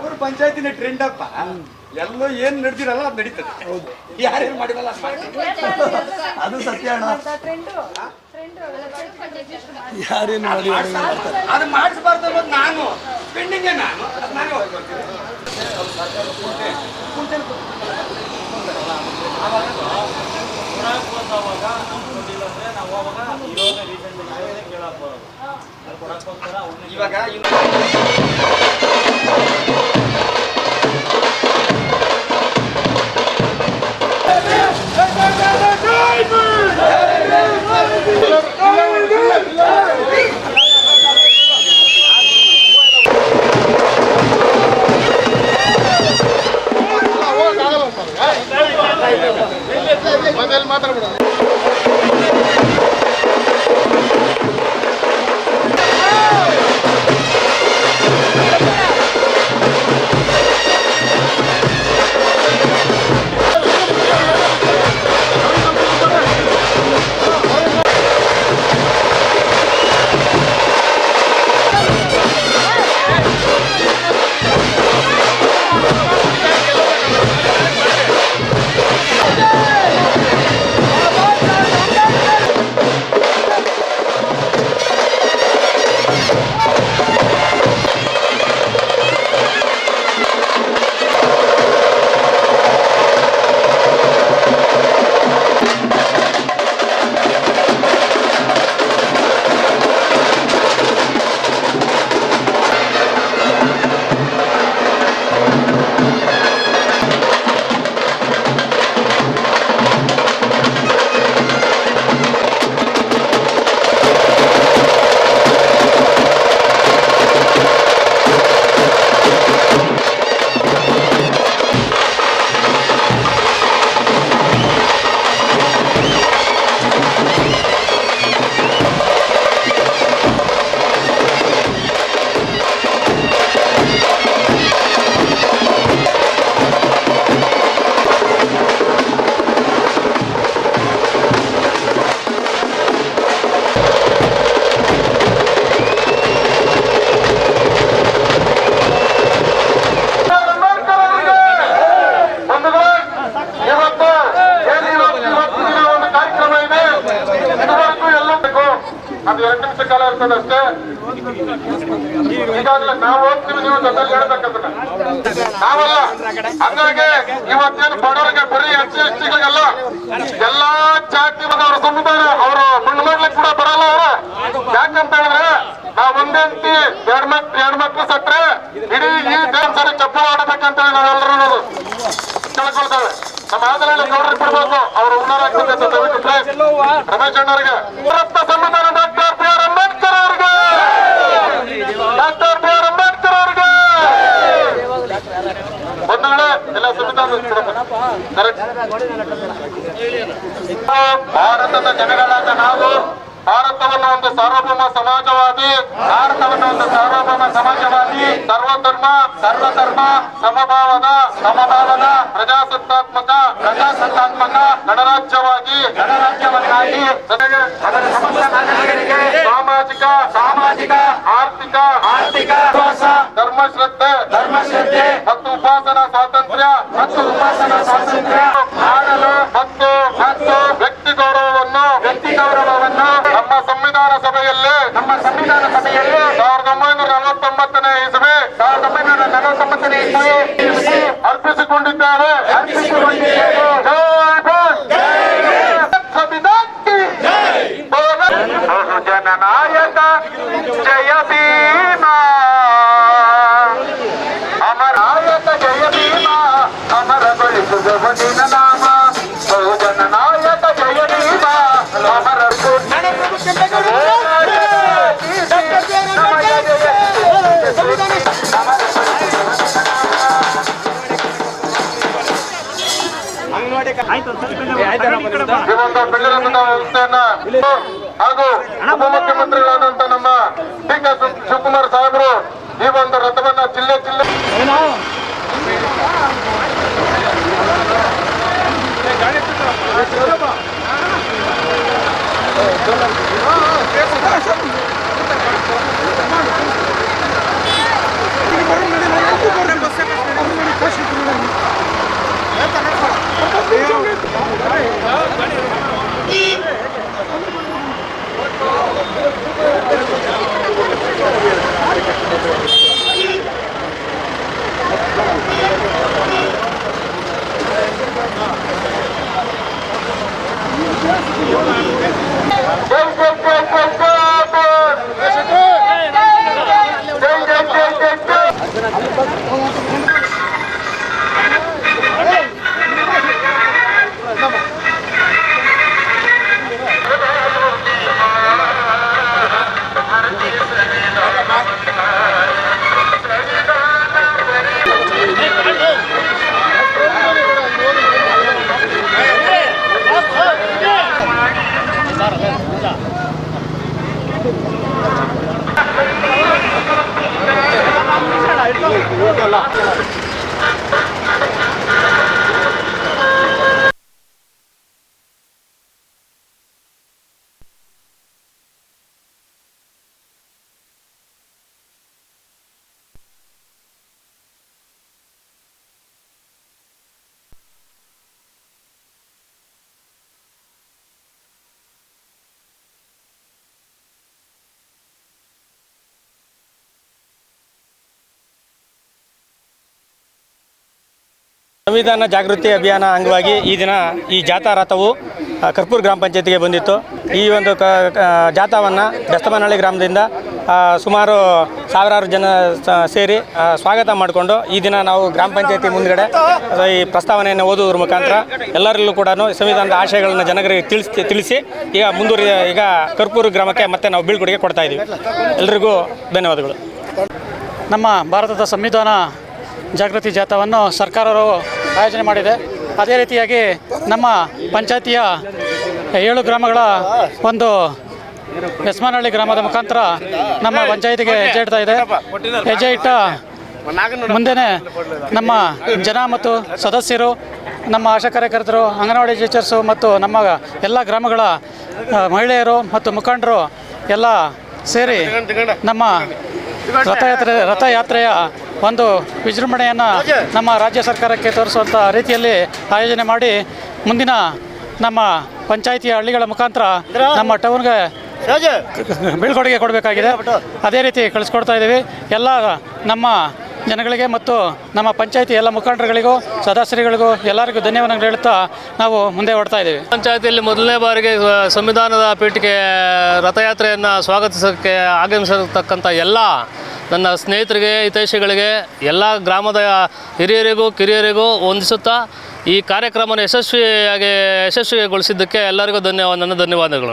ಊರು ಪಂಚಾಯತಿನ ಟ್ರೆಂಡ್ ಅಪ್ಪ. ಎಲ್ಲೋ ಏನ್ ನಡೆದಿರಲ್ಲ ಅದು ನಡೀತದೆ. ಯಾರೇನ್ ಮಾಡಿರಲ್ಲ ಅದು ಸತ್ಯ ಅಣ್ಣ. ಯಾರೇನು ಮಾಡಿ ಅದು ಮಾಡಿಸಬಾರ್ದು ಅನ್ನೋದು ನಾನು ಪೆಂಡಿಂಗೇ ನಾನು ನಾನೇ ಹೋಗ್ಬರ್ತೀನಿ. ಇವಾಗ ಮಾತಾಡ್ಬಿಡ ಅದು 2 ನಿಮಿಷ ಕಾಲ ಇರ್ತದೆ ಅಷ್ಟೇ. ಈಗಾಗಲೇ ನಾವು ಹೋಗ್ತೀವಿ, ನೀವು ಜೊತೆಲಿ ಹೇಳ್ಬೇಕಂದ್ರೆ ನಾವಲ್ಲ. ಹಂಗಾಗಿ ಇವತ್ತೇನು ಬಡವರಿಗೆ ಬರೀ ಎಸ್ಟಿಗಳಿಗೆಲ್ಲ ಎಲ್ಲಾ ಜಾತಿ ಅವರ ಸಮುದಾಯ ಅವರು ಮಣ್ಣು ಮಾಡ್ಲಿಕ್ಕೆ ಕೂಡ ಬರಲ್ಲ. ಯಾಕಂತ ಹೇಳಿದ್ರೆ ನಾವು ಒಂದೇಂತಿ ಎರಡು ಮಕ್ಳು ಸಟ್ರೆ ಇಡೀ ಈ ಸರಿ ಚಪ್ಪಲ್ ಆಡಬೇಕಂತ ಹೇಳಿ ನಾವೆಲ್ಲರೂ ತಿಳ್ಕೊಳ್ತೇವೆ. ನಮ್ಮ ಆದರಣೆ ಗೌಡ್ರಿಗೆ ಬಿಡ್ಬೇಕು, ಅವರು ಉನ್ನರ ಆಗ್ತದೆ ಅಂತ ದಯವಿಟ್ಟು ರಮೇಶ್ ಅಣ್ಣರಿಗೆ. ಸಂವಿಧಾನ ಡಾಕ್ಟರ್ ಬಿ ಆರ್ ಅಂಬೇಡ್ಕರ್ ಅವ್ರಿಗೆ, ಡಾಕ್ಟರ್ ಬಿ ಆರ್ ಅಂಬೇಡ್ಕರ್ ಅವ್ರಿಗೆ ಒಂದುಗಡೆ ಎಲ್ಲ ಸಂವಿಧಾನ ಭಾರತದ ಜನಗಳಾದ ನಾವು ಭಾರತವನ್ನು ಒಂದು ಸಾರ್ವಭೌಮ ಸಮಾಜವಾದಿ, ಭಾರತವನ್ನು ಒಂದು ಸಾರ್ವಭೌಮ ಸಮಾಜವಾದಿ, ಸರ್ವಧರ್ಮ ಸಮಭಾವದ ಪ್ರಜಾಸತ್ತಾತ್ಮಕ ಗಣರಾಜ್ಯವನ್ನಾಗಿ ಜೊತೆಗೆ ಅದರ ಸಮಸ್ತ ನಾಗರಿಕರಿಗೆ ಸಾಮಾಜಿಕ ಆರ್ಥಿಕ ಧರ್ಮಶ್ರದ್ಧೆ ಮತ್ತು ಉಪಾಸನಾ ಸ್ವಾತಂತ್ರ್ಯ ಆಡಲು ಮತ್ತು ವ್ಯಕ್ತಿ ಗೌರವವನ್ನು ನಮ್ಮ ಸಂವಿಧಾನ ಸಭೆಯಲ್ಲಿ 1949ನೇ ಇಸವಿ ಅರ್ಪಿಸಿಕೊಂಡಿದ್ದಾರೆ. ಜನನಾಯಕ ಜಯ ಭೀಮಾ, ಅಮರಾಯಕ ಜಯ ಭೀಮಾ, ಅಮರಗೊಳಿಸುವ ನಿನ್ನ ನಾಮ. ಜನನಾಯಕ ಜಯ ಭೀಮಾ, ಅಮರ ಹಾಗೂ ಉಪಮುಖ್ಯಮಂತ್ರಿಗಳಾದಂತ ನಮ್ಮ ಡಿ.ಕೆ. ಶಿವಕುಮಾರ್ ಸಾಹೇಬರು ಈ ಒಂದು ರಥವನ್ನ ಜಿಲ್ಲೆ ಸಂವಿಧಾನ ಜಾಗೃತಿ ಅಭಿಯಾನ ಅಂಗವಾಗಿ ಈ ದಿನ ಈ ಜಾಥಾ ರಥವು ಕರ್ಪೂರ್ ಗ್ರಾಮ ಪಂಚಾಯತಿಗೆ ಬಂದಿತ್ತು. ಈ ಒಂದು ಜಾಥಾವನ್ನು ಬೆಸ್ತಮನಹಳ್ಳಿ ಗ್ರಾಮದಿಂದ ಸುಮಾರು ಸಾವಿರಾರು ಜನ ಸೇರಿ ಸ್ವಾಗತ ಮಾಡಿಕೊಂಡು ಈ ದಿನ ನಾವು ಗ್ರಾಮ ಪಂಚಾಯತಿ ಮುಂದ್ಗಡೆ ಈ ಪ್ರಸ್ತಾವನೆಯನ್ನು ಓದುವುದರ ಮುಖಾಂತರ ಎಲ್ಲರಲ್ಲೂ ಕೂಡ ಸಂವಿಧಾನದ ಆಶಯಗಳನ್ನು ಜನರಿಗೆ ತಿಳಿಸಿ ಈಗ ಕರ್ಪೂರ್ ಗ್ರಾಮಕ್ಕೆ ಮತ್ತೆ ನಾವು ಬೀಳ್ಕೊಡುಗೆ ಕೊಡ್ತಾ ಇದ್ದೀವಿ. ಎಲ್ಲರಿಗೂ ಧನ್ಯವಾದಗಳು. ನಮ್ಮ ಭಾರತದ ಸಂವಿಧಾನ ಜಾಗೃತಿ ಜಾಥಾವನ್ನು ಸರ್ಕಾರವು ಆಯೋಜನೆ ಮಾಡಿದೆ. ಅದೇ ರೀತಿಯಾಗಿ ನಮ್ಮ ಪಂಚಾಯತಿಯ 7 ಗ್ರಾಮಗಳ ಒಂದು ಬೆಸ್ತಮನಹಳ್ಳಿ ಗ್ರಾಮದ ಮುಖಾಂತರ ನಮ್ಮ ಪಂಚಾಯತಿಗೆ ಹೆಜ್ಜೆ ಇಡ್ತಾ ಇದೆ. ಹೆಜ್ಜೆ ಇಟ್ಟ ಮುಂದೆನೇ ನಮ್ಮ ಜನ ಮತ್ತು ಸದಸ್ಯರು, ನಮ್ಮ ಆಶಾ ಕಾರ್ಯಕರ್ತರು, ಅಂಗನವಾಡಿ ಟೀಚರ್ಸು ಮತ್ತು ನಮ್ಮ ಎಲ್ಲ ಗ್ರಾಮಗಳ ಮಹಿಳೆಯರು ಮತ್ತು ಮುಖಂಡರು ಎಲ್ಲ ಸೇರಿ ನಮ್ಮ ರಥಯಾತ್ರೆಯ ಒಂದು ವಿಜೃಂಭಣೆಯನ್ನು ನಮ್ಮ ರಾಜ್ಯ ಸರ್ಕಾರಕ್ಕೆ ತೋರಿಸುವಂಥ ರೀತಿಯಲ್ಲಿ ಆಯೋಜನೆ ಮಾಡಿ ಮುಂದಿನ ನಮ್ಮ ಪಂಚಾಯಿತಿಯ ಹಳ್ಳಿಗಳ ಮುಖಾಂತರ ನಮ್ಮ ಟೌನ್ಗೆ ಬೀಳ್ಕೊಡುಗೆ ಕೊಡಬೇಕಾಗಿದೆ. ಅದೇ ರೀತಿ ಕಳಿಸ್ಕೊಡ್ತಾ ಇದ್ದೀವಿ. ಎಲ್ಲ ನಮ್ಮ ಜನಗಳಿಗೆ ಮತ್ತು ನಮ್ಮ ಪಂಚಾಯಿತಿ ಎಲ್ಲ ಮುಖಂಡರುಗಳಿಗೂ ಸದಸ್ಯರುಗಳಿಗೂ ಎಲ್ಲರಿಗೂ ಧನ್ಯವಾದಗಳು ಹೇಳುತ್ತಾ ನಾವು ಮುಂದೆ ಹೊಡ್ತಾ ಇದ್ದೀವಿ. ಪಂಚಾಯಿತಿಯಲ್ಲಿ ಮೊದಲನೇ ಬಾರಿಗೆ ಸಂವಿಧಾನದ ಪೀಠಕ್ಕೆ ರಥಯಾತ್ರೆಯನ್ನು ಸ್ವಾಗತಿಸೋಕ್ಕೆ ಆಗಮಿಸಿರ್ತಕ್ಕಂಥ ಎಲ್ಲ ನನ್ನ ಸ್ನೇಹಿತರಿಗೆ, ಹಿತೈಷಿಗಳಿಗೆ, ಎಲ್ಲ ಗ್ರಾಮದ ಹಿರಿಯರಿಗೂ ಕಿರಿಯರಿಗೂ ವಂದಿಸುತ್ತಾ ಈ ಕಾರ್ಯಕ್ರಮವನ್ನು ಯಶಸ್ವಿಗೊಳಿಸಿದ್ದಕ್ಕೆ ಎಲ್ಲರಿಗೂ ನನ್ನ ಧನ್ಯವಾದಗಳನ್ನು.